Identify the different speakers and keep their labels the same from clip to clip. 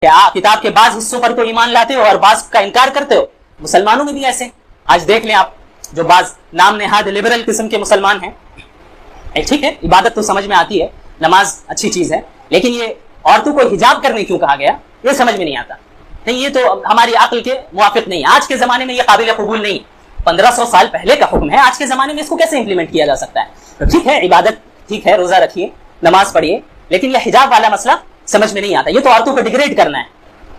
Speaker 1: کہ آپ کتاب کے بعض حصوں پر تو ایمان لاتے ہو اور بعض کا انکار کرتے ہو. مسلمانوں میں بھی ایسے. آج دیکھ لیں آپ, جو بعض نام نہاد لبرل قسم کے مسلمان ہیں, ٹھیک ہے عبادت تو سمجھ میں آتی ہے, نماز اچھی چیز ہے, لیکن یہ عورتوں کو حجاب کرنے کیوں کہا گیا یہ سمجھ میں نہیں آتا. نہیں, یہ تو ہماری عقل کے موافق نہیں. آج کے زمانے میں یہ قابل قبول نہیں. 1500 سال پہلے کا حکم ہے, آج کے زمانے میں اس کو کیسے امپلیمنٹ کیا جا سکتا ہے؟ تو ٹھیک ہے عبادت ٹھیک ہے, روزہ رکھیے, نماز پڑھیے, لیکن یہ حجاب والا مسئلہ سمجھ میں نہیں آتا. یہ تو عورتوں کو ڈیگریڈ کرنا ہے,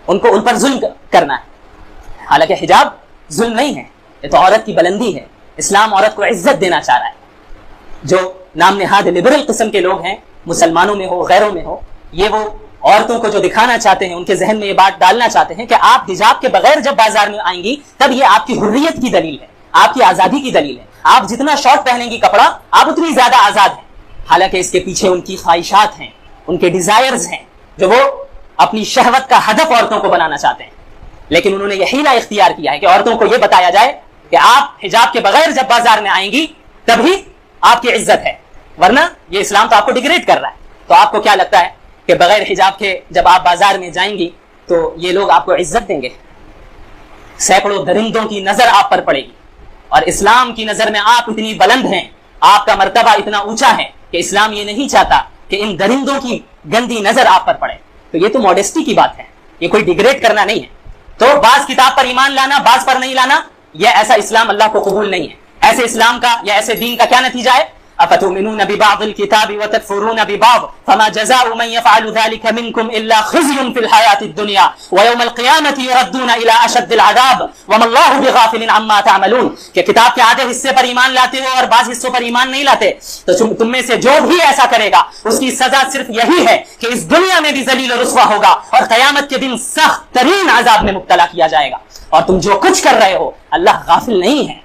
Speaker 1: ان پر ظلم کرنا ہے. حالانکہ حجاب ظلم نہیں ہے, یہ تو عورت کی بلندی ہے. اسلام عورت کو عزت دینا چاہ رہا ہے. جو نام نہاد لبرل قسم کے لوگ ہیں, مسلمانوں میں ہو غیروں میں ہو, یہ وہ عورتوں کو جو دکھانا چاہتے ہیں, ان کے ذہن میں یہ بات ڈالنا چاہتے ہیں کہ آپ حجاب کے بغیر جب بازار میں آئیں گی تب یہ آپ کی حریت کی دلیل ہے, آپ کی آزادی کی دلیل ہے. آپ جتنا شارٹ پہنیں گی کپڑا آپ اتنی زیادہ آزاد ہیں. حالانکہ اس کے پیچھے ان کی خواہشات ہیں, ان کے ڈیزائرز ہیں, جو وہ اپنی شہوت کا ہدف عورتوں کو بنانا چاہتے ہیں. لیکن انہوں نے یہ حیلہ اختیار کیا ہے کہ عورتوں کو یہ بتایا جائے کہ آپ حجاب کے بغیر جب بازار میں آئیں گی تبھی آپ کی عزت ہے, ورنہ یہ اسلام تو آپ کو ڈیگریڈ کر رہا ہے. تو آپ کو کیا لگتا ہے کہ بغیر حجاب کے جب آپ بازار میں جائیں گی تو یہ لوگ آپ کو عزت دیں گے؟ سینکڑوں درندوں کی نظر آپ پر پڑے گی, اور اسلام کی نظر میں آپ اتنی بلند ہیں, آپ کا مرتبہ اتنا اونچا ہے کہ اسلام یہ نہیں چاہتا کہ ان درندوں کی گندی نظر آپ پر پڑے. تو یہ تو ماڈیسٹی کی بات ہے, یہ کوئی ڈیگریڈ کرنا نہیں ہے. تو بعض کتاب پر ایمان لانا, بعض پر نہیں لانا, یہ ایسا اسلام اللہ کو قبول نہیں ہے. ایسے اسلام کا یا ایسے دین کا کیا نتیجہ ہے؟ افتؤمنون ببعض الكتاب وتكفرون ببعض فما جزاء من يفعل ذلك منكم الا خزي في الحياة الدنيا ويوم القيامة يردون الى اشد العذاب وما الله بغافل عما تعملون. کہ کتاب کے آدھے حصے پر ایمان لاتے ہو اور بعض حصوں پر ایمان نہیں لاتے, تو تم میں سے جو بھی ایسا کرے گا اس کی سزا صرف یہی ہے کہ اس دنیا میں بھی ذلیل و رسوا ہوگا اور قیامت کے دن سخت ترین عذاب میں مبتلا کیا جائے گا. اور تم جو کچھ کر رہے ہو اللہ غافل نہیں ہے,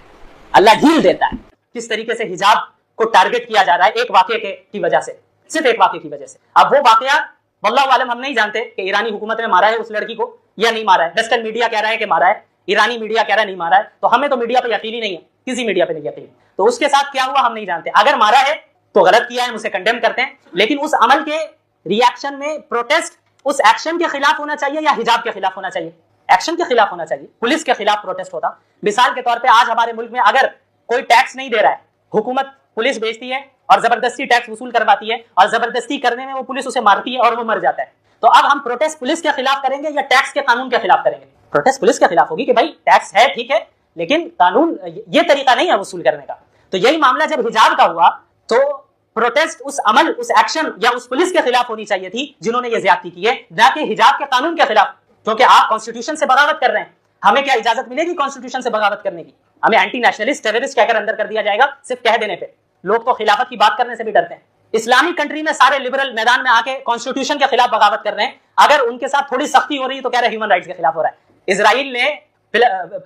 Speaker 1: اللہ ڈھیل دیتا ہے. کس طریقے سے حجاب کو ٹارگٹ کیا جا رہا ہے ایک واقعے کی وجہ سے, صرف ایک واقعے کی وجہ سے. اب وہ واقعہ واللہ عالم ہم نہیں جانتے کہ ایرانی حکومت نے مارا ہے اس لڑکی کو یا نہیں مارا ہے. ویسٹرن میڈیا کہہ رہا ہے کہ مارا ہے, ایرانی میڈیا کہہ رہا ہے نہیں مارا ہے. تو ہمیں تو میڈیا پہ یقین ہی نہیں ہے, کسی میڈیا پہ نہیں یقین. تو اس کے ساتھ کیا ہوا ہم نہیں جانتے. اگر مارا ہے تو غلط کیا ہے, ہم اسے کنڈیم کرتے ہیں, لیکن اس عمل کے ری ایکشن میں پروٹیسٹ اس ایکشن کے خلاف ہونا چاہیے یا حجاب کے خلاف ہونا چاہیے؟ ایکشن کے خلاف ہونا چاہیے. پولیس کے خلاف پروٹیسٹ ہوتا. مثال کے طور پہ آج ہمارے ملک میں اگر کوئی ٹیکس نہیں دے رہا ہے, حکومت پولیس بھیجتی ہے اور زبردستی ٹیکس وصول کرواتی ہے, اور زبردستی کرنے میں وہ پولیس اسے مارتی ہے اور وہ مر جاتا ہے. تو اب ہم پروٹیسٹ پولیس کے خلاف کریں گے یا ٹیکس کے قانون کے خلاف کریں گے؟ پروٹیسٹ پولیس کے خلاف ہوگی کہ بھائی ٹیکس ہے ٹھیک ہے, لیکن قانون یہ طریقہ نہیں ہے وصول کرنے کا. تو یہی معاملہ جب حجاب کا ہوا تو پروٹیسٹ اس عمل, اس ایکشن یا اس پولیس کے خلاف ہونی چاہیے تھی جنہوں نے یہ زیادتی کی ہے, نہ کہ حجاب کے قانون کے خلاف. کیونکہ آپ کانسٹیٹیوشن سے بغاوت کر رہے ہیں. ہمیں کیا اجازت ملے گی کانسٹیٹیوشن سے بغاوت کرنے کی؟ ہمیں اینٹی نیشنلسٹ ٹیررسٹ کہہ کر اندر کر دیا جائے گا صرف کہہ دینے پہ. لوگ تو خلافت کی بات کرنے سے بھی ڈرتے ہیں. اسلامی کنٹری میں سارے لبرل میدان میں آ کے کانسٹیٹیوشن کے خلاف بغاوت کر رہے ہیں. اگر ان کے ساتھ تھوڑی سختی ہو رہی ہے تو کہہ رہے ہیومن رائٹس کے خلاف ہو رہا ہے. اسرائیل نے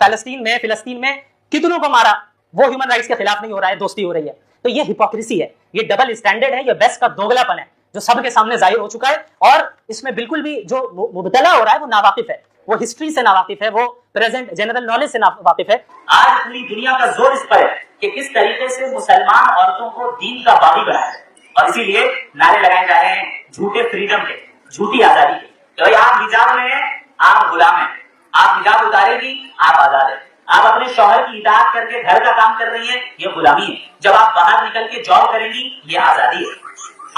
Speaker 1: فلسطین میں کتنوں کو مارا, وہ ہیومن رائٹس کے خلاف نہیں ہو رہا ہے, دوستی ہو رہی ہے. تو یہ ہپوکریسی ہے, یہ ڈبل اسٹینڈرڈ ہے, یہ بیس کا دوگلا پن ہے جو سب کے سامنے ظاہر ہو چکا ہے. اور اس میں بالکل بھی جو مبتلا ہو رہا ہے وہ ناواقف ہے, وہ ہسٹری سے ناواقف ہے, وہ پریزنٹ جنرل نالج سے ناواقف ہے. آج پوری دنیا کا زور اس پر ہے کہ کس طریقے سے مسلمان عورتوں کو دین کا باغی بنایا ہے, اور اسی لیے نعرے لگائے جا رہے ہیں جھوٹے فریڈم کے, جھوٹی آزادی کے. کہ آپ حجاب میں ہیں آپ غلام ہیں, آپ حجاب اتارے گی آپ آزاد ہیں, آپ اپنے شوہر کی اطاعت کر کے گھر کا کام کر رہی ہیں یہ غلامی ہے, جب آپ باہر نکل کے جاب کریں گی یہ آزادی ہے.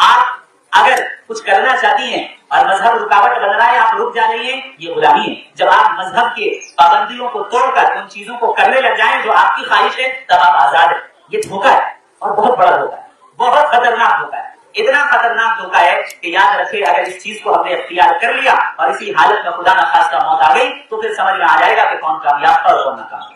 Speaker 1: آپ اگر کچھ کرنا چاہتی ہیں اور مذہب رکاوٹ بن رہا ہے آپ رک جا رہی ہیں یہ غلامی ہے. جب آپ مذہب کے پابندیوں کو توڑ کر ان چیزوں کو کرنے لگ جائیں جو آپ کی خواہش ہے تب آپ آزاد ہیں. یہ دھوکہ ہے اور بہت بڑا دھوکہ ہے, بہت خطرناک دھوکہ ہے. اتنا خطرناک دھوکہ ہے کہ یاد رکھے اگر اس چیز کو ہم نے اختیار کر لیا اور اسی حالت میں خدا نخواستہ موت آ گئی تو پھر سمجھ میں آ جائے گا کہ کون کامیاب تھا اور کون ناکام.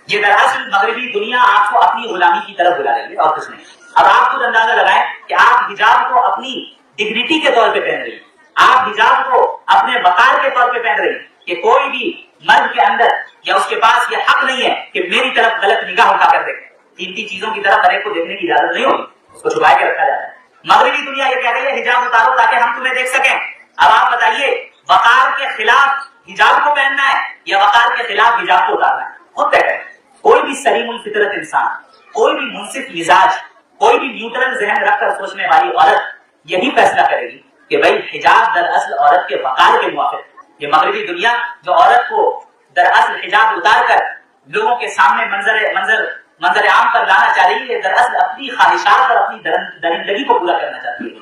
Speaker 1: یہ دراصل مغربی دنیا آپ کو اپنی غلامی کی طرف بلا رہی ہے اور کچھ نہیں. اب آپ خود اندازہ لگائیں کہ آپ حجاب کو اپنی ڈگنیٹی کے طور پہ پہن رہی ہیں, آپ حجاب کو اپنے وقار کے طور پہ پہن رہی ہیں کہ کوئی بھی مرد کے اندر یا اس کے پاس یہ حق نہیں ہے کہ میری طرف غلط نگاہ اٹھا کر دیکھے. قیمتی چیزوں کی طرف ہر ایک کو دیکھنے کی اجازت نہیں ہوگی, اس کو چھپا کے رکھا جاتا ہے. مغربی دنیا یہ کہہ رہی ہے حجاب اتارو تاکہ ہم تمہیں دیکھ سکیں. اب آپ بتائیے وقار کے خلاف حجاب کو پہننا ہے یا وقار کے خلاف حجاب کو اتارنا ہے؟ خود طے کریں. کوئی بھی سلیم الفطرت انسان, کوئی بھی منصف مزاج, کوئی بھی نیوٹرل ذہن رکھ کر سوچنے والی عورت یہی فیصلہ کرے گی کہ بھائی حجاب دراصل عورت کے وقار کے موافق, یہ مغربی دنیا جو عورت کو دراصل حجاب اتار کر لوگوں کے سامنے منظر عام پر لانا چاہ رہی ہے، دراصل اپنی خواہشات اور اپنی درندگی کو پورا کرنا چاہتی ہے،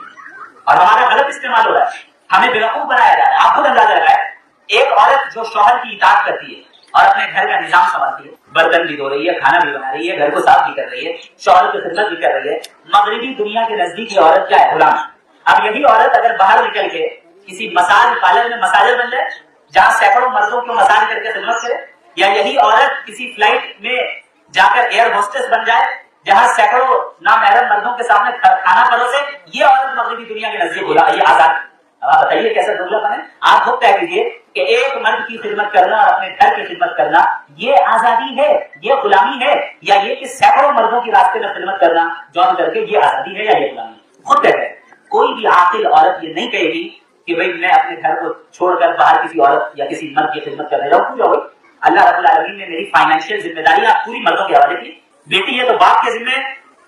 Speaker 1: اور ہمارا غلط استعمال ہو رہا ہے، ہمیں بیوقوف بنایا جا رہا ہے۔ آپ خود اندازہ لگائیں، ایک عورت جو شوہر کی اطاعت کرتی ہے اور اپنے گھر کا نظام سنبھالتی ہے، برتن بھی دھو رہی ہے، کھانا بھی بنا رہی ہے، گھر کو صاف بھی کر رہی ہے، شوہر کی خدمت بھی کر رہی ہے، مغربی دنیا کے نزدیک یہ عورت کیا ہے؟ غلام ہے۔ اب یہی عورت اگر باہر نکل کے کسی مساج پارلر میں مساجر بن جائے جہاں سینکڑوں مردوں کو مساج کر کے خدمت کرے، یا یہی عورت کسی فلائٹ میں جا کر ایئر ہوسٹس بن جائے جہاں سینکڑوں نامحرم مردوں کے سامنے کھانا پروسے، یہ عورت مغربی دنیا کے نزدیک یہ آزاد ہے۔ اب آپ بتائیے کیسا دبلا بنے؟ آپ خود طے کیجیے کہ ایک مرد کی خدمت کرنا اور اپنے گھر کی خدمت کرنا یہ آزادی ہے، یہ غلامی ہے، یا یہ کہ سینکڑوں مردوں کے راستے میں خدمت کرنا جوائن کر کے یہ آزادی ہے یا یہ غلامی ہے؟ خود طے کریں۔ کوئی بھی عاقل عورت یہ نہیں کہے گی کہ بھائی میں اپنے گھر کو چھوڑ کر باہر کسی عورت یا کسی مرد کی خدمت کرنے جاؤں۔ کیوں ہوئی؟ اللہ رب العالمین نے میری فائنینشیل ذمہ داریاں پوری مردوں کے حوالے کی۔ بیٹی ہے تو باپ کے ذمہ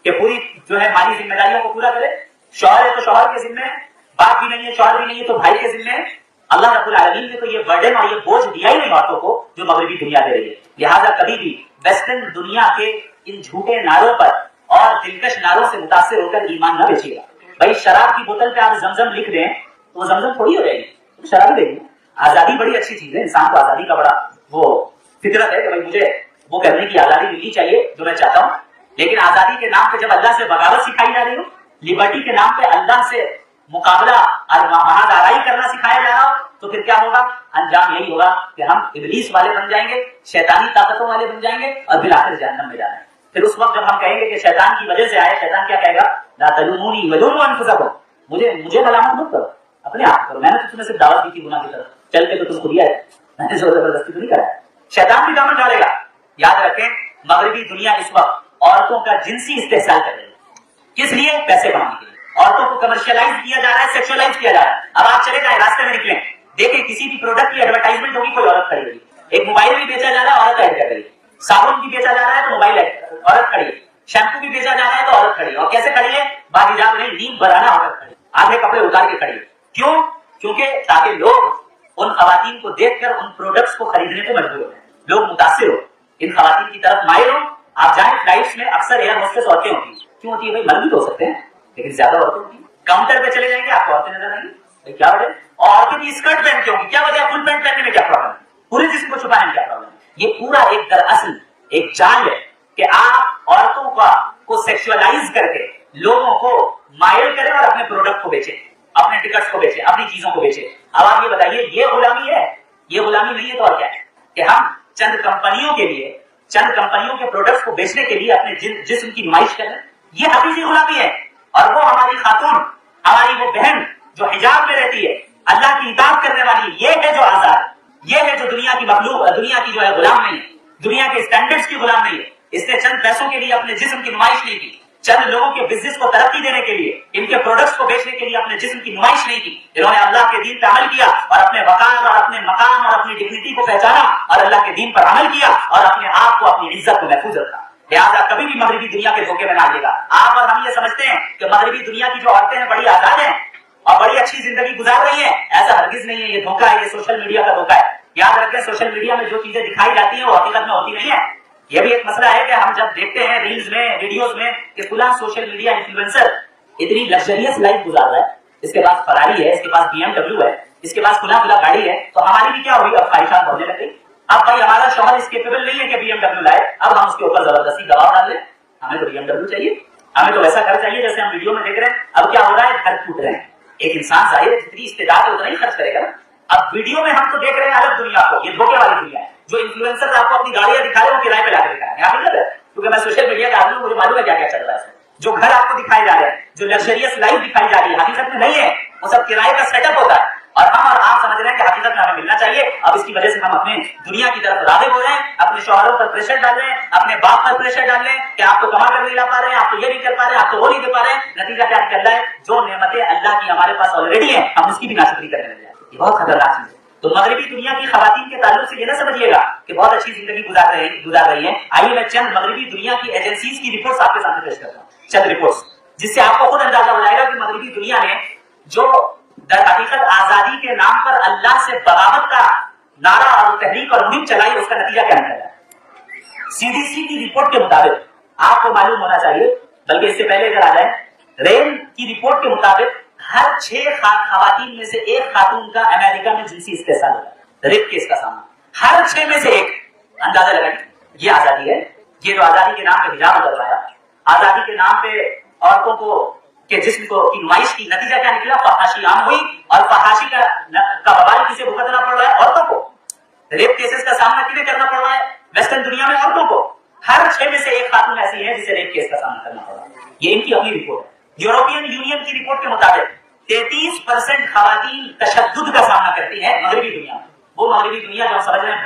Speaker 1: کہ پوری جو ہے مالی ذمہ داریوں کو پورا کرے، شوہر ہے تو شوہر کے ذمہ، باپ بھی نہیں ہے شوہر بھی نہیں ہے تو بھائی کے ذمہ ہے۔ اللہ رب العالمین نے تو یہ برڈن اور یہ بوجھ دیا ہی نہیں عورتوں کو جو مغربی دنیا دے رہی ہے۔ لہٰذا کبھی بھی ویسٹرن دنیا کے ان جھوٹے نعروں پر اور دلکش نعروں سے متاثر ہو کر ایمان نہ بیچیے گا۔ بھائی شراب کی بوتل پہ آپ زمزم لکھ دیں تو وہ زمزم تھوڑی ہو جائے گی، شراب دے گی۔ آزادی بڑی اچھی چیز ہے، انسان کو آزادی کا بڑا وہ فطرت ہے کہ بھائی مجھے وہ کرنے کی آزادی ملنی چاہیے جو میں چاہتا ہوں، لیکن آزادی کے نام پہ جب اللہ سے بغاوت سکھائی جا رہی ہو، لبرٹی کے نام پہ اللہ سے مقابلہ اور محاذ آرائی کرنا سکھایا جا رہا ہو، تو پھر کیا ہوگا؟ انجام یہی ہوگا کہ ہم ابلیس والے بن جائیں گے، شیطانی طاقتوں والے بن جائیں گے اور بالآخر جہنم میں جانا ہے۔ پھر اس وقت جب ہم کہیں گے کہ شیطان کی وجہ سے آئے، شیطان کیا کہے گا؟ لا تلومونی ولوموا انفسکم، مجھے ملامت مت کرو، اپنے آپ کرو، میں نے تمہیں صرف دعوت دی تھی گناہ کی طرف، چل کے تو تم خود ہی آئے، میں نے زور زبردستی تو نہیں کرایا۔ شیطان بھی دامن ڈالے گا۔ یاد رکھیں مغربی دنیا اس وقت عورتوں کا جنسی استحصال کر رہی ہے، کس لیے؟ پیسے بنانے کے لیے۔ عورتوں کو کمرشلائز کیا جا رہا ہے، سیکشولائز کیا جا رہا ہے۔ اب آپ چلے جائیں راستے میں نکلیں، دیکھیں کسی بھی پروڈکٹ کی ایڈورٹائزمنٹ ہوگی کوئی عورت کھڑی ہوگی، ایک موبائل بھی بیچا جا رہا ہے عورت ایڈ کر رہی ہے، صابن بھی بیچا جا رہا ہے تو موبائل ایڈ عورت کھڑی ہے، شیمپو بھی بیچا جا رہا ہے تو عورت کھڑی ہے، اور کیسے کھڑی ہے؟ باحجاب نہیں، نیند برانا عورت کھڑی ہے، آدھے کپڑے اتار کے کھڑی ہے۔ کیوں؟ کیونکہ تاکہ لوگ ان خواتین کو دیکھ کر ان پروڈکٹس کو خریدنے پہ مجبور ہو، لوگ متاثر ہو، ان خواتین کی طرف مائل ہو۔ آپ جائیں فلائٹس میں اکثر ایئر ہوسٹس عورتیں ہوتی ہیں، کیوں ہوتی ہے؟ بھائی مرد بھی تو ہو سکتے ہیں لیکن زیادہ عورتیں ہوتی ہیں۔ کاؤنٹر پہ چلے جائیں گے آپ کو عورتیں نظر آئیں گی، کیا وجہ؟ اور عورتیں بھی اسکرٹ پہن کے ہوں گی، کیا وجہ؟ فل پینٹ پہننے میں کیا پرابلم ہے؟ پورے جسم کو چھپانے میں کیا پرابلم ہے؟ یہ پورا ایک دراصل ایک چال ہے کہ آپ عورتوں کو سیکشولائز کر کے لوگوں کو مائل کریں اور اپنے پروڈکٹ کو بیچیں، اپنے ٹکٹس کو بیچیں، اپنی چیزوں کو بیچیں۔ اب آپ یہ بتائیے یہ غلامی ہے؟ یہ غلامی نہیں ہے تو اور کیا ہے؟ کہ ہم چند کمپنیوں کے لیے، چند کمپنیوں کے پروڈکٹس کو بیچنے کے لیے اپنے جسم کی نمائش کریں، یہ حقیقی غلامی ہے۔ اور وہ ہماری خاتون، ہماری وہ بہن جو حجاب میں رہتی ہے، اللہ کی اطاعت کرنے والی، یہ ہے جو آزاد، یہ ہے جو دنیا کی مخلوق، دنیا کی جو ہے غلام نہیں ہے، دنیا کے اسٹینڈرڈز کی غلام نہیں ہے۔ اس نے چند پیسوں کے لیے اپنے جسم کی نمائش نہیں کی، چند لوگوں کے بزنس کو ترقی دینے کے لیے، ان کے پروڈکٹس کو بیچنے کے لیے اپنے جسم کی نمائش نہیں کی۔ انہوں نے اللہ کے دین پہ عمل کیا اور اپنے وقار اور اپنے مقام اور اپنی ڈگنیٹی کو پہچانا اور اللہ کے دین پر عمل کیا اور اپنے آپ کو، اپنی عزت کو محفوظ رکھا۔ لہٰذا کبھی بھی مغربی دنیا کے دھوکے میں نہ آئیے گا۔ آپ اور ہم یہ سمجھتے ہیں کہ مغربی دنیا کی جو عورتیں ہیں بڑی آزاد ہیں اور بڑی اچھی زندگی گزار رہی ہیں، ایسا ہرگز نہیں ہے، یہ دھوکہ ہے، یہ سوشل میڈیا کا دھوکہ ہے۔ یاد رکھیں سوشل میڈیا میں جو چیزیں دکھائی جاتی ہیں وہ حقیقت میں ہوتی نہیں ہے۔ یہ بھی ایک مسئلہ ہے کہ ہم جب دیکھتے ہیں ریلز میں، ویڈیوز میں کہ فلاں سوشل میڈیا انفلوئنسر اتنی لگژریس لائف گزار رہا ہے، اس کے پاس فراری ہے، اس کے پاس BMW ہے، اس کے پاس فلاں گاڑی ہے، تو ہماری بھی کیا ہوئی؟ اب خواہشات بڑھنے لگ گئی۔ اب بھائی ہمارا شوہر اس کیپیبل نہیں ہے کہ BMW لائے، اب ہم اس کے اوپر زبردستی دباؤ ڈال لیں، ہمیں تو BMW چاہیے، ہمیں تو ویسا گھر چاہیے جیسے ہم ویڈیو میں دیکھ رہے ہیں۔ اب کیا ہو رہا ہے؟ گھر ٹوٹ رہے ہیں۔ ایک انسان ظاہر ہے جتنی استطاعت ہے اتنا ہی خرچ کرے گا۔ اب ویڈیو میں ہم تو دیکھ رہے ہیں الگ دنیا کو، یہ دھوکے والی دنیا ہے۔ جو انفلوئنسر آپ کو اپنی گاڑیاں دکھا رہے ہیں وہ کرائے پہ لا کے دکھا رہے ہیں، یہاں مطلب ہے کیونکہ میں سوشل میڈیا کا آدمی ہوں، مجھے معلوم ہے کیا کیا چل رہا ہے۔ جو گھر آپ کو دکھائے جا رہے ہیں، جو لگژریس لائف دکھائی جا رہی ہے، حقیقت میں نہیں ہے، وہ سب کرائے کا سیٹ اپ ہوتا ہے، اور ہم اور آپ سمجھ رہے ہیں کہ حقیقت میں ہمیں ملنا چاہیے۔ اب اس کی وجہ سے ہم اپنے دنیا کی طرف راغب ہو رہے ہیں، اپنے شوہروں پر پریشر ڈال رہے ہیں، اپنے باپ پر پریشر ڈال رہے ہیں کہ آپ تو کما کر نہیں لا پا رہے ہیں، آپ تو یہ نہیں کر پا رہے ہیں، آپ تو وہ نہیں دے پا رہے ہیں۔ نتیجہ کیا نکل رہا ہے؟ جو نعمتیں اللہ کی ہمارے پاس آلریڈی ہیں ہم اس کی بھی ناشکری کرنے لگ جائیں۔ یہ بہت خطرناک چیز ہے۔ تو مغربی دنیا کی خواتین کے تعلق سے یہ نہ سمجھیے گا کہ بہت اچھی زندگی گزار رہی ہیں۔ آئیے میں چند مغربی دنیا کی ایجنسیز کی رپورٹس آپ کے سامنے پیش کرتا ہوں، چند رپورٹس، جس سے آپ کو خود اندازہ ہو جائے گا کہ مغربی دنیا نے جو در حقیقت آزادی کے نام پر اللہ سے بغاوت کا نعرہ اور تحریک اور مہم چلائی، اس کا نتیجہ کیا نکلا؟ CDC کی رپورٹ کے مطابق آپ کو معلوم ہونا چاہیے، بلکہ اس سے پہلے اگر آ جائیں، رین کی رپورٹ کے مطابق ہر 6 خواتین میں سے ایک خاتون کا امریکہ میں جنسی استحصال ہوتا ہے، ریپ کیس کا سامنا، ہر 6 میں سے ایک۔ اندازہ لگائیں، یہ آزادی ہے؟ یہ جو آزادی کے نام پہ حجاب اتروایا، آزادی کے نام پہ عورتوں کو کے جسم کو کی نمائش کی، نتیجہ کیا نکلا؟ فحاشی عام ہوئی، اور فحاشی کا وبال کسے بھگتنا پڑ رہا ہے؟ عورتوں کو۔ ریپ کیسز کا سامنا کیسے کرنا پڑ رہا ہے ویسٹرن دنیا میں؟ عورتوں کو۔ ہر 6 میں سے ایک خاتون ایسی ہے جسے ریپ کیس کا سامنا کرنا پڑ رہا ہے۔ یہ ان کی اپنی رپورٹ ہے۔ یورپین یونین کی رپورٹ کے مطابق 33% خواتین تشدد کا سامنا کرتی ہیں مغربی دنیا میں۔ وہ مغربی دنیا جو ہم سمجھ رہے ہیں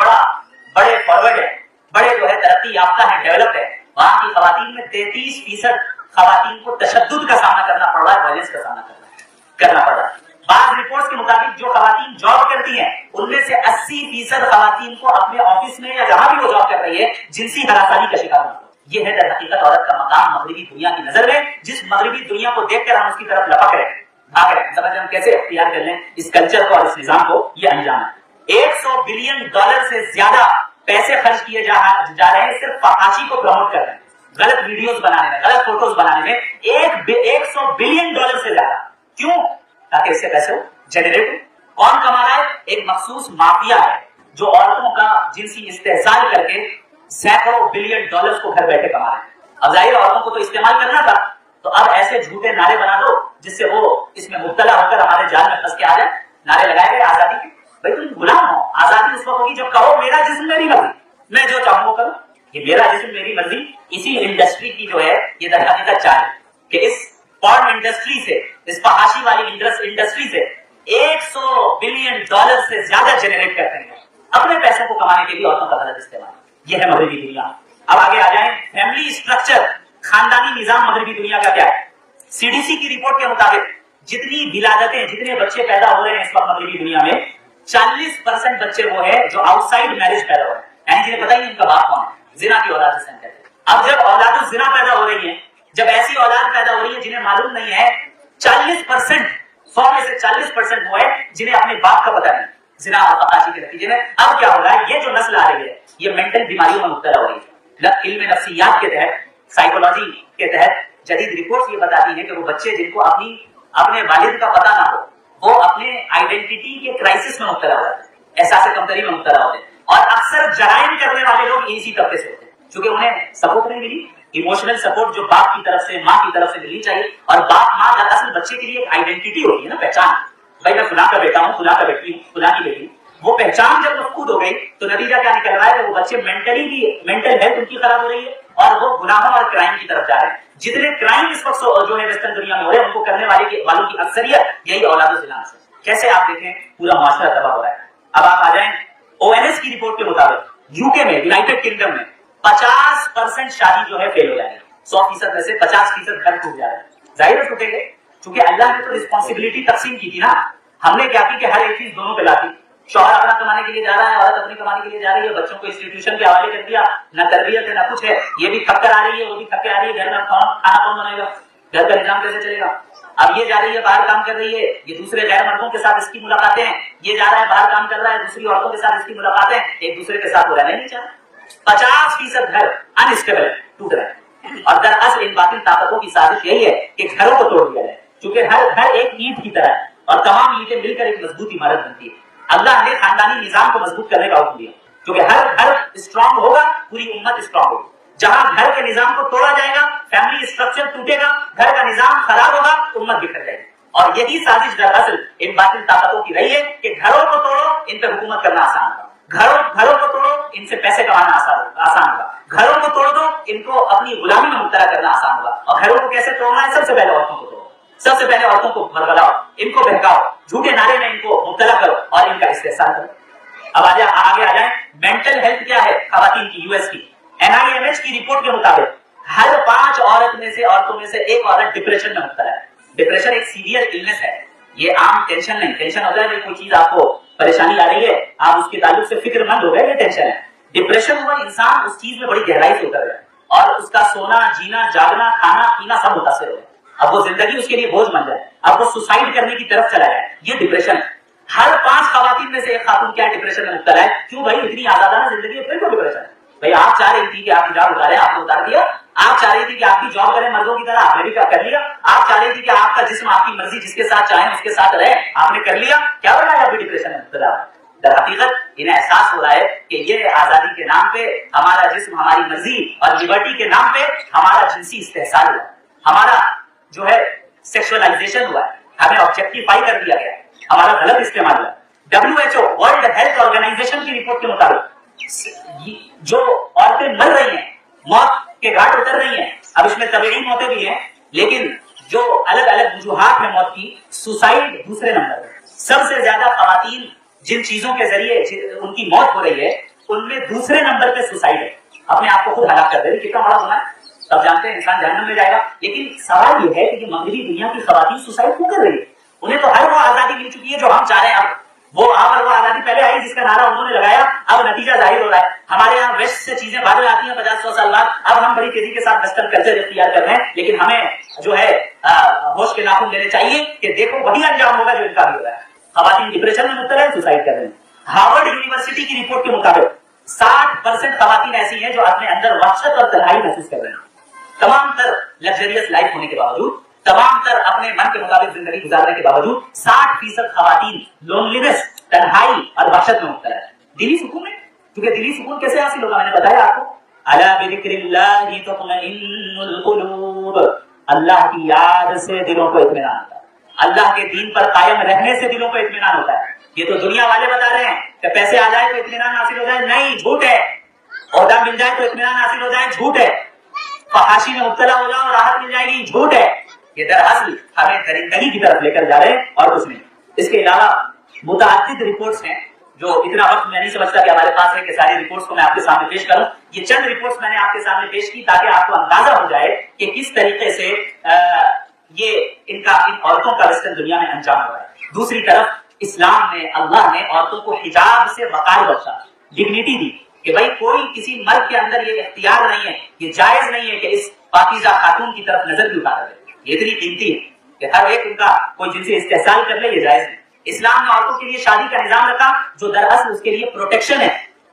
Speaker 1: بڑے فارورڈ ہے، بڑے جو ہے ترقی یافتہ ہے، ڈیولپڈ ہے، وہاں کی خواتین میں 33% خواتین کو تشدد کا سامنا کرنا پڑ رہا ہے، وائلنس کا سامنا کرنا پڑ رہا ہے۔ بعض رپورٹس کے مطابق جو خواتین جاب کرتی ہیں ان میں سے 80% خواتین کو اپنے آفس میں یا جہاں بھی وہ جاب کر رہی ہے جنسی ہراسانی کا شکار ہونا۔ یہ ہے در حقیقت عورت کا مقام مغربی دنیا کی نظر میں، جس مغربی دنیا کو دیکھ کر ہم اس کی طرف لپک رہے ہیں، بھاگ رہے ہیں۔ سمجھ ہم کیسے اختیار کر لیں اس کلچر کو اور اس نظام کو؟ یہ انجام ہے۔ $100 بلین سے زیادہ پیسے خرچ کیے جا رہے ہیں صرف فحاشی کو پروموٹ کرنے میں، غلط ویڈیوز بنانے میں، غلط فوٹوز بنانے میں۔ $100 بلین سے زیادہ۔ کیوں؟ تاکہ اس سے پیسے جنریٹ ہو۔ کون کما رہا ہے؟ ایک مخصوص مافیا ہے جو عورتوں کا جنسی استحصال کر کے سینکڑوں بلین ڈالرز کو گھر بیٹھے کما رہے ہیں۔ اب ظاہر عورتوں کو تو استعمال کرنا تھا، تو اب ایسے جھوٹے نعرے بنا دو جس سے وہ اس میں مبتلا ہو کر ہمارے جال میں پھنس کے آ جائے۔ نعرے لگائے گئے آزادی کے، بھائی تم غلام ہو۔ آزادی اس وقت ہوگی جب کہو میرا جسم میری مرضی، میں جو چاہوں وہ کروں، یہ میرا جسم میری مرضی۔ اسی انڈسٹری کی جو ہے یہ در حقیقت چاہ ہے کہ اس پورن انڈسٹری سے، اس فحاشی والی انڈسٹری سے $100 بلین سے زیادہ جنریٹ کرتے ہیں اپنے پیسوں کو کمانے کے لیے عورتوں کا غلط استعمال۔ یہ ہے مغربی دنیا۔ اب آگے آ جائیں، فیملی اسٹرکچر، خاندانی نظام مغربی دنیا کا کیا ہے؟ CDC کی رپورٹ کے مطابق جتنی ولادتیں، جتنے بچے پیدا ہو رہے ہیں اس وقت مغربی دنیا میں، 40% بچے وہ ہیں جو آؤٹ سائڈ میرج پیدا ہو رہے ہیں، یعنی جنہیں پتہ ہی نہیں ان کا باپ کون ہے، زنا کی اولاد جسے ہم کہتے ہیں۔ اب جب اولاد الزنا پیدا ہو رہی ہے، جب ایسی اولاد پیدا ہو رہی ہے جنہیں معلوم نہیں ہے، 40%، 100 میں سے 40% وہ ہے جنہیں اپنے باپ کا پتہ نہیں، زنا اور فحاشی کے نتیجے میں۔ اب کیا ہو رہا ہے؟ یہ جو نسل آ رہی ہے یہ مینٹل بیماریوں میں مبتلا ہو رہی ہے۔ علم نفسیات کے تحت، سائیکولوجی کے تحت جدید رپورٹس یہ بتاتی ہیں کہ وہ بچے جن کو اپنے والد کا پتہ نہ ہو، وہ اپنے آئیڈینٹی کے کرائسس میں مبتلا ہو جاتے ہیں، احساس کمتری میں مبتلا ہوتے ہیں، اور اکثر جرائم کرنے والے لوگ اسی طبقے سے ہوتے ہیں، کیونکہ انہیں سپورٹ نہیں ملی، ایموشنل سپورٹ جو باپ کی طرف سے، ماں کی طرف سے ملنی چاہیے۔ اور باپ ماں دراصل بچے کے لیے ایک آئیڈینٹی ہوتی ہے نا، پہچان، بھائی میں فلاں کا بیٹا ہوں، فلاں کا بیٹی ہوں، فلاں کی بیٹی ہوں۔ وہ پہچان جب مفقود ہو گئی تو نتیجہ کیا نکل رہا ہے کہ وہ بچے مینٹل ہیلتھ ان کی خراب ہو رہی ہے اور وہ گناہوں اور کرائم کی طرف جا رہے ہیں۔ جتنے کرائم اس وقت جو ہے ویسٹرن دنیا میں ہو رہے ہیں ان کو کرنے والوں کی اکثریت یہی اولاد الزنا سے۔ کیسے آپ دیکھیں پورا معاشرہ تباہ ہو رہا ہے۔ اب آپ آ جائیں ONS کی رپورٹ کے مطابق UK میں، یونائٹڈ کنگڈم میں 50% شادی جو ہے فیل ہو جائے گی، 100% میں سے 50% گھر ٹوٹ جا رہے ہیں۔ ظاہر ہے ٹوٹے گے، کیونکہ اللہ نے تو رسپانسبلٹی تقسیم کی تھی نا۔ ہم نے کیا کی کہ ہر ایک چیز دونوں پہ لاتی، شوہر اپنا کمانے کے لیے جا رہا ہے، عورت اپنی کمانے کے لیے جا رہی ہے، بچوں کو انسٹیٹیوشن کے حوالے کر دیا، نہ تربیت ہے نہ کچھ ہے، یہ بھی تھک کر آ رہی ہے وہ بھی تھک کے آ رہی ہے، گھر میں کھانا کون بنائے گا، گھر کا نظام کیسے چلے گا؟ اب یہ جا رہی ہے باہر کام کر رہی ہے، یہ دوسرے غیر مردوں کے ساتھ اس کی ملاقاتیں ہیں، یہ جا رہا ہے باہر کام کر رہا ہے، دوسری عورتوں کے ساتھ اس کی ملاقاتیں، ایک دوسرے کے ساتھ وہ رہنا نہیں چاہتا۔ 50% گھر انسٹیبل ٹوٹ رہے ہیں، اور دراصل ان باطل طاقتوں کی سازش یہی ہے کہ گھروں کو توڑ دیا جائے، کیونکہ ہر گھر ایک اینٹ کی طرح ہے اور تمام اینٹیں مل کر ایک مضبوط عمارت بنتی ہے۔ اللہ نے خاندانی نظام کو مضبوط کرنے کا حکم دیا، کیونکہ ہر گھر اسٹرانگ ہوگا پوری امت اسٹرانگ ہوگی۔ جہاں گھر کے نظام کو توڑا جائے گا، فیملی اسٹرکچر ٹوٹے گا، گھر کا نظام خراب ہوگا، امت بکھر جائے گی۔ اور یہی سازش دراصل ان باطل طاقتوں کی رہی ہے کہ گھروں کو توڑو، ان پہ حکومت کرنا آسان ہوگا، گھروں کو توڑو، ان سے پیسے کمانا آسان ہوگا، گھروں کو توڑ دو، ان کو اپنی غلامی میں مبتلا کرنا آسان ہوگا۔ اور گھروں کو کیسے توڑنا ہے؟ سب سے پہلے عورتوں کو توڑو، سب سے پہلے عورتوں کو بھربلاؤ، ان کو بہکاؤ، جھوٹے نعرے میں ان کو مبتلا کرو اور ان کا استحصال کرو۔ اب آگے آ جائیں، مینٹل ہیلتھ کیا ہے خواتین کی؟ US کی NIMH کی رپورٹ کے مطابق ہر 5 عورتوں میں سے ایک عورت ڈپریشن میں مبتلا ہے۔ ڈپریشن ایک سیویئر النس ہے، یہ عام ٹینشن نہیں۔ ٹینشن ہوتا ہے کہ کوئی چیز آپ کو پریشانی آ رہی ہے، آپ اس کے تعلق سے فکر مند ہو گئے، یہ ٹینشن ہے۔ ڈپریشن ہوا انسان اس چیز میں بڑی گہرائی سے اتر گیا اور اس کا سونا، جینا، جاگنا، کھانا پینا سب متاثر ہو گیا۔ اب وہ زندگی اس کے لیے بوجھ بن جائے, اب وہ سوسائڈ کرنے کی طرف چلا جائے. یہ ڈپریشن ہے. ہر 5 خواتین میں سے ایک خاتون کیا ڈپریشن میں مبتلا ہے. کیوں بھائی؟ اتنی آزادانہ زندگی ہے, پھر کیوں ڈپریشن ہے؟ بھائی آپ چاہ رہی تھی کہ آپ حجاب اتارے, آپ نے اتار دیا. آپ چاہ رہی تھی کہ آپ بھی جاب کریں مردوں کی طرح, آپ نے بھی کر لیا. آپ چاہ رہی تھی کہ آپ کا جسم آپ کی مرضی جس کے ساتھ چاہیں اس کے ساتھ رہے, آپ نے کر لیا. کیا بنا ہے ابھی ڈپریشن میں مبتلا؟ در حقیقت انہیں احساس ہو رہا ہے کہ یہ آزادی کے نام پہ ہمارا جسم, ہماری مرضی اور لبرٹی کے نام پہ ہمارا جنسی استحصال ہوا, ہمارا جو ہے سیکشولائزیشن ہوا ہے, ہمیں آبجیکٹیفائی کر دیا گیا, ہمارا غلط استعمال ہوا. WHO ورلڈ ہیلتھ آرگنائزیشن کی رپورٹ کے مطابق جو عورتیں مر رہی ہیں, موت کے گھاٹ اتر رہی ہیں, اب اس میں طبیعی موتیں بھی ہیں, لیکن جو الگ الگ وجوہات ہیں موت کی, سوسائڈ دوسرے نمبر پر. سب سے زیادہ خواتین جن چیزوں کے ذریعے ان کی موت ہو رہی ہے, ان میں دوسرے نمبر پہ سوسائڈ ہے. اپنے آپ کو خود ہلاک کر دے رہی. کتنا بڑا گناہ ہے, تب جانتے ہیں انسان جہنم میں جائے گا. لیکن سوال یہ ہے کہ یہ مغربی دنیا کی خواتین سوسائڈ کیوں کر رہی ہے؟ انہیں تو ہر وہ آزادی مل چکی ہے جو ہم چاہ رہے ہیں. اب وہ آزادی پہلے آئی جس کا نعرہ انہوں نے لگایا, اب نتیجہ ظاہر ہو رہا ہے. ہمارے یہاں ویسٹ سے چیزیں بعد میں آتی ہیں 50-100 سال بعد. اب ہم بڑی تیزی کے ساتھ ویسٹرن کلچر اختیار کر رہے ہیں, لیکن ہمیں جو ہے ہوش کے ناخن لینے چاہیے کہ دیکھو وہی انجام ہوگا جو ان کا بھی ہو رہا ہے. خواتین ڈپریشن میں مبتلا ہے, سوسائڈ کر رہے ہیں. ہارورڈ یونیورسٹی کی رپورٹ کے مطابق 60% خواتین ایسی ہیں جو اپنے اندر وحشت اور تنہائی محسوس کر رہی ہیں. تمام تر لگژریس لائف ہونے کے باوجود, تمام تر اپنے من کے مطابق زندگی گزارنے کے باوجود 60% خواتین لونلینس, تنہائی اور وحشت میں مبتلا ہے. دلی سکون میں, کیونکہ دلی سکون کیسے حاصل ہوگا؟ میں نے بتایا آپ کو, الا بذکر اللہ تطمئن القلوب, اللہ کی یاد سے دلوں کو اطمینان ہوتا ہے, اللہ کے دین پر قائم رہنے سے دلوں کو اطمینان ہوتا ہے. یہ تو دنیا والے بتا رہے ہیں کہ پیسے آ جائے تو اطمینان حاصل ہو جائے, نہیں, جھوٹ ہے. عہدہ مل جائے تو اطمینان حاصل ہو جائے, جھوٹ ہے. فحاشی میں مبتلا ہو جاؤ راحت مل جائے گی, جھوٹ ہے. یہ دراصل ہمیں درندگی کی طرف لے کر جا رہے ہیں اور کچھ نہیں. اس کے علاوہ متعدد رپورٹس ہیں جو اتنا وقت میں نہیں سمجھتا کہ ہمارے پاس ہے کہ ساری رپورٹس کو میں آپ کے سامنے پیش کروں. یہ چند رپورٹس میں نے آپ کے سامنے پیش کی تاکہ آپ کو اندازہ ہو جائے کہ کس طریقے سے یہ ان عورتوں کا ویسٹرن دنیا میں انجام ہوا ہے. دوسری طرف اسلام میں اللہ نے عورتوں کو حجاب سے وقار بخشا, ڈگنیٹی دی کہ بھائی کوئی کسی مرد کے اندر یہ اختیار نہیں ہے, یہ جائز نہیں ہے کہ اس پاکیزہ خاتون کی طرف نظر بھی اٹھا دے. یہ اتنی قیمتی ہے کہ ہر ایک ان کا کوئی جنسی استحصال کر لے, یہ جائز نہیں. اسلام نے عورتوں کے لیے شادی کا نظام رکھا جو دراصل اس کے لیے پروٹیکشن ہے,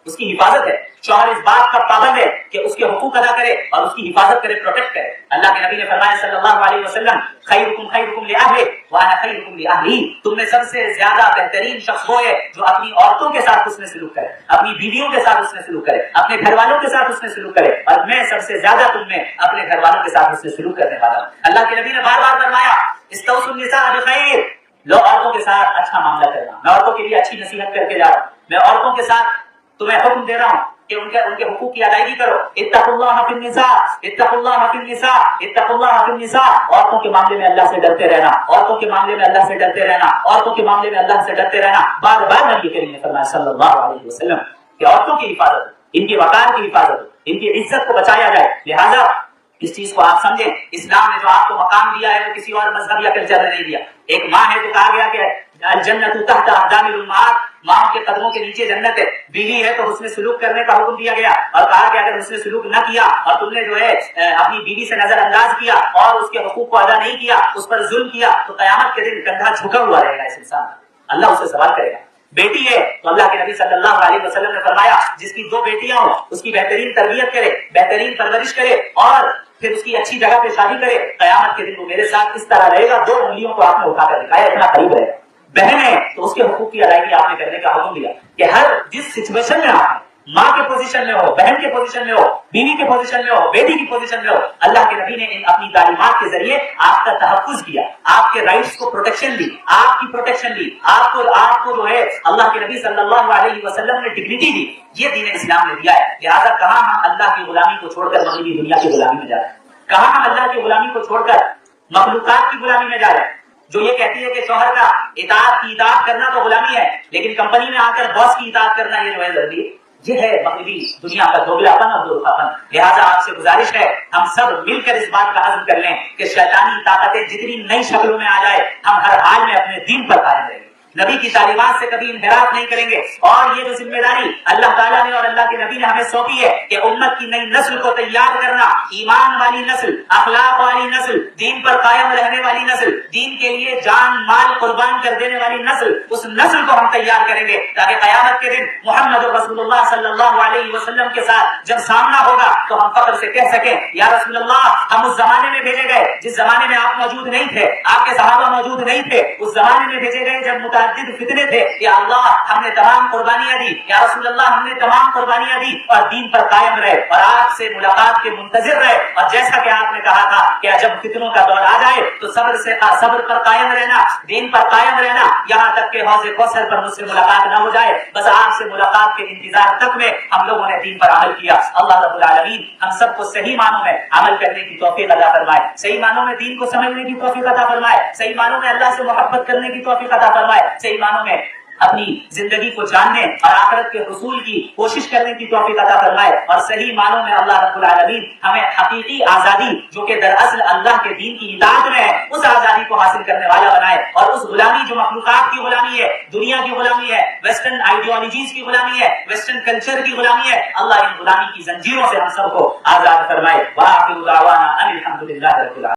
Speaker 1: اس کی حفاظت ہے. شوہر اس بات کا پابند ہے کہ اس کے حقوق ادا کرے اور اس کی حفاظت کرے, پروٹیکٹ کرے. اللہ کے نبی نے فرمایا صلی اللہ علیہ وسلم, خیرکم لأہلہ وانا خیرکم لأہلی, تم میں سب سے زیادہ بہترین شخص وہ ہے جو اپنی عورتوں کے ساتھ حسن سلوک کرے, اپنی بیویوں کے ساتھ حسن سلوک کرے, اپنے گھر والوں کے ساتھ حسن سلوک کرے, اور میں سب سے زیادہ تم میں اپنے گھر والوں کے ساتھ حسن سلوک کرنے والا ہوں. اللہ کے نبی نے بار بار فرمایا استوصوا النساء بخیر, لو عورتوں کے ساتھ اچھا معاملہ کرنا. میں عورتوں کے لیے اچھی نصیحت کر کے جا رہا ہوں, میں عورتوں کے ساتھ تمہیں حکم دے رہا ہوں کہ ان کے حقوق کی ادائیگی کرو. اتقوا اللہ فی النساء, اتقوا اللہ فی النساء, اتقوا اللہ فی النساء. عورتوں کے معاملے میں اللہ سے ڈرتے رہنا, عورتوں کے معاملے میں اللہ سے ڈرتے رہنا, عورتوں کے معاملے میں اللہ سے ڈرتے رہنا. بار بار نبی کریم نے فرمایا صلی اللہ علیہ وسلم کہ عورتوں کی حفاظت, ان کے وقار کی حفاظت, ان کی عزت کو بچایا جائے. لہذا اس چیز کو آپ سمجھیں, اسلام نے جو آپ کو مقام دیا ہے وہ کسی اور مذہب یا کلچر نے نہیں دیا. ایک ماں ہے تو کہا گیا کہ الجنت تحت اقدام الامہات, ماں کے قدموں کے نیچے جنت ہے. بیوی ہے تو حسن سلوک کرنے کا حکم دیا گیا اور کہا کہ اگر حسن سلوک نہ کیا اور تم نے جو ہے اپنی بیوی سے نظر انداز کیا اور اس کے حقوق کو ادا نہیں کیا, اس پر ظلم کیا, تو قیامت کے دن کندھا جھکا ہوا رہے گا اس انسان. اللہ اسے سوال کرے گا. بیٹی ہے تو اللہ کے نبی صلی اللہ علیہ وسلم نے فرمایا جس کی 2 بیٹیاں ہوں اس کی بہترین تربیت کرے, بہترین پرورش کرے اور پھر اس کی اچھی جگہ پہ شادی کرے, قیامت کے دن وہ میرے ساتھ اس طرح رہے گا, 2 انگلیوں کو آپ نے اٹھا کر دکھایا, اتنا قریب رہے گا. بہن ہے تو اس کے حقوق کی ادائیگی آپ نے کرنے کا حکم دیا کہ ہر جس سچویشن میں آپ ہیں, ماں کے پوزیشن میں ہو, بہن کے پوزیشن میں ہو, بیوی کے پوزیشن میں ہو, بیٹی کی پوزیشن میں ہو, اللہ کے نبی نے اپنی تعلیمات کے ذریعے آپ کا تحفظ کیا, آپ کے رائٹس کو پروٹیکشن دی, آپ کی پروٹیکشن دی, آپ کو جو ہے اللہ کے نبی صلی اللہ علیہ وسلم نے ڈگنیٹی دی. یہ دین اسلام نے دیا ہے. لہٰذا کہاں ہم اللہ کی غلامی کو چھوڑ کر مغربی دنیا کی غلامی میں جا رہے ہیں, کہاں ہم اللہ کی غلامی کو چھوڑ کر مخلوقات کی غلامی میں جا رہے ہیں جو یہ کہتی ہے کہ شوہر کا اطاعت کرنا تو غلامی ہے, لیکن کمپنی میں آ کر باس کی اطاعت کرنا یہ جو ہے ضروری. یہ ہے مغربی دنیا کا دوگلاپن اور دورخاپن. لہٰذا آپ سے گزارش ہے ہم سب مل کر اس بات کا عزم کر لیں کہ شیطانی طاقتیں جتنی نئی شکلوں میں آ جائے ہم ہر حال میں اپنے دین پر قائم رہیں گے.
Speaker 2: نبی کی تعلیمات سے کبھی انحراف نہیں کریں گے. اور یہ جو ذمہ داری اللہ تعالیٰ نے اور اللہ کے نبی نے ہمیں سونپی ہے کہ امت کی نئی نسل کو تیار کرنا، ایمان والی نسل، اخلاق والی نسل، دین پر قائم رہنے والی نسل، دین کے لیے جان مال قربان کر دینے والی نسل، اس نسل کو ہم تیار کریں گے تاکہ قیامت کے دن محمد رسول اللہ صلی اللہ علیہ وسلم کے ساتھ جب سامنا ہوگا تو ہم فخر سے کہہ سکیں یا رسول اللہ ہم اس زمانے میں بھیجے گئے جس زمانے میں آپ موجود نہیں تھے، آپ کے صحابہ موجود نہیں تھے، اس زمانے میں بھیجے گئے جب متعدد فتنے تھے. یا اللہ ہم نے تمام قربانیاں دی، یا رسول اللہ ہم نے تمام قربانیاں دی اور دین پر قائم رہے اور آپ سے ملاقات کے منتظر رہے. اور جیسا کہ آپ نے کہا تھا کہ جب فتنوں کا دور آ جائے تو صبر پر قائم رہنا، دین پر قائم رہنا، یہاں تک کہ حوض کوثر پر مجھ سے ملاقات نہ ہو جائے. بس آپ سے ملاقات کے انتظار تک میں ہم لوگوں نے دین پر عمل کیا. اللہ رب العالمین ہم سب کو صحیح معنوں میں عمل کرنے کی توفیق عطا فرمائے، صحیح معنوں میں دین کو سمجھنے کی توفیق عطا فرمائے، صحیح معنوں میں اللہ سے محبت کرنے کی توفیق عطا فرمائے، صحیح معنوں میں اپنی زندگی کو جاننے اور آخرت کے حصول کی کوشش کرنے کی توفیق عطا فرمائے. اور صحیح معنوں میں اللہ رب العالمین ہمیں حقیقی آزادی جو کہ دراصل اللہ کے دین کی اطاعت میں ہے اس آزادی کو حاصل کرنے والا بنائے. اور اس غلامی جو مخلوقات کی غلامی ہے، دنیا کی غلامی ہے، ویسٹرن آئیڈیالوجیز کی غلامی ہے، ویسٹرن کلچر کی غلامی ہے، اللہ ان غلامی کی زنجیروں سے ہم سب کو آزاد فرمائے. وآخر دعوانا ان الحمد للہ رب العالمین.